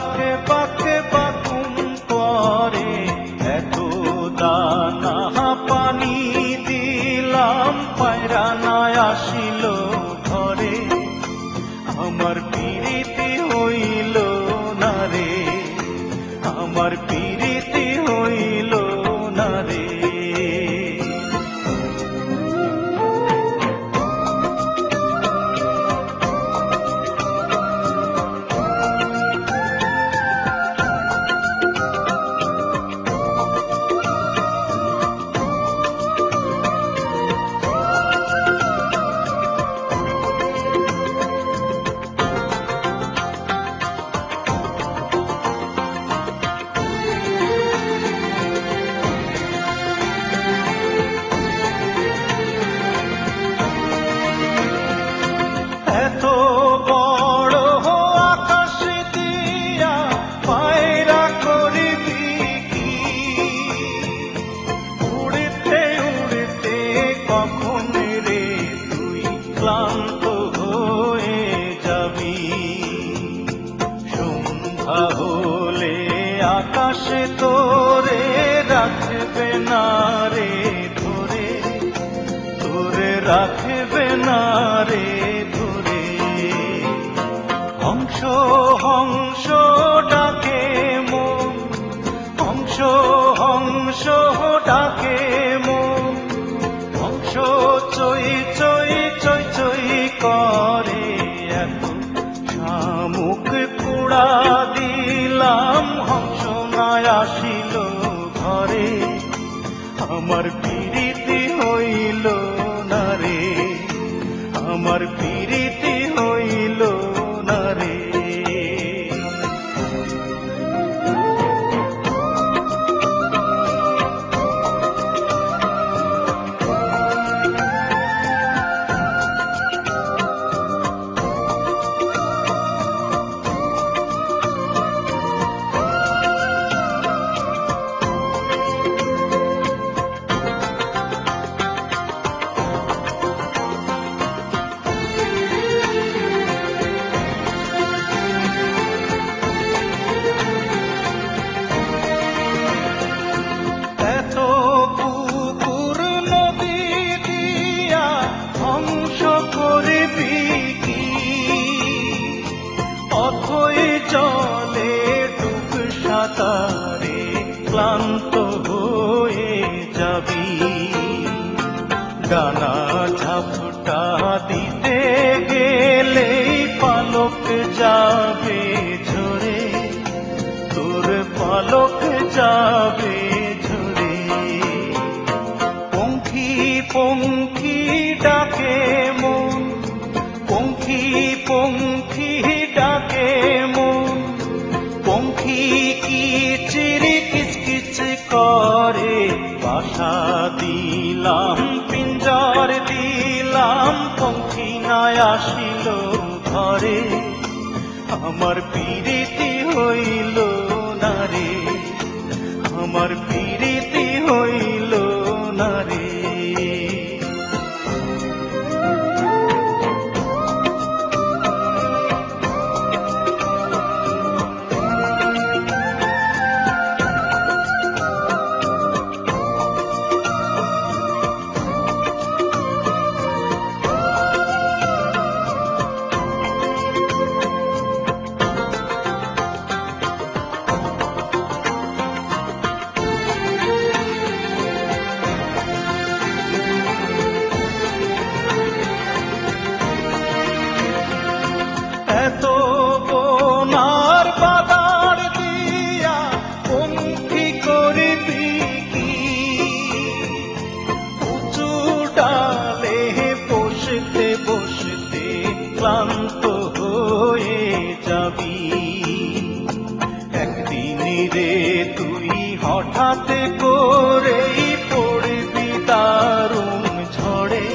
পাকে পাকে বাকুম করে, এত দানা পানি দিলাম পায়রা না আসিল ঘরে। আমার পিরিতি হইল না রে, আমার পিরিতি হইল না রে। এত বড় আকাশ দিয়া পায়রা করিবি কি, উড়তে উড়তে কখন রে তুই ক্লান্ত হয়ে যাবি। সন্ধ্যা হলে আকাশে তোরে রাখবে না রে ধরে, তোরে রাখবে না রে ধরে। হংস হংস ডাকে মন, হংস হংস ডাকে মন, হংস চই চই চই চই করে। এত শামুক পোড়া দিলাম হংস না আসিল ঘরে। আমার পিরিতি হইল না রে, আমার পিরিতি হইল না রে। এত পুকুর নদী দিয়া ধ্বংস করবি কি, অথই জলে ডুব সাঁতারে ক্লান্ত হয়ে যাবি। ডানা ঝাপটা দিতে গেলেই পালক যাবে ঝরে, তোর পালক যাবে ঝরে। পঙ্খী পঙ্খী ডাকে মন, পঙ্খী পঙ্খী ডাকে মন, পঙ্খী কিচির কিচকিচ করে। বাসা দিলাম পিঞ্জর দিলাম, পঙ্খী না আসিল ঘরে। আমার পিরিতি হইল না রে, আমার পিরিতি হইল না রে। এত বোনার বাদার দিয়া পঙ্খী করবি কি, উঁচু ডালে বসতে বসতে ক্লান্ত হয়ে যাবি। একদিন রে তুই হঠাৎ করেই পড়বি দারুণ ঝড়ে,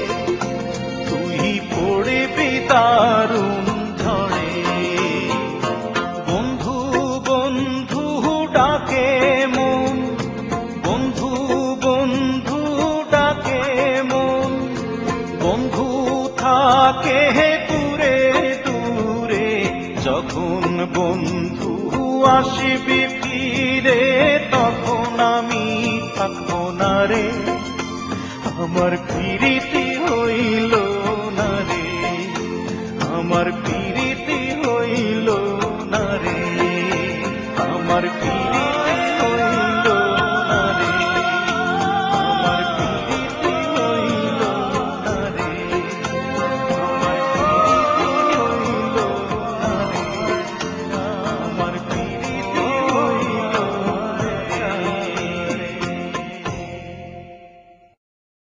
তুই পড়বি দারুণ ঝড়ে। বন্ধু বন্ধু ডাকে মন, বন্ধু বন্ধু ডাকে মন, বন্ধু থাকে দূরে দূরে। যখন বন্ধু আসবি ফিরে তখন আমি থাকবো না রে, আমার প্রীতি হইল না রে, আমার প্রীতি হইল না রে, আমার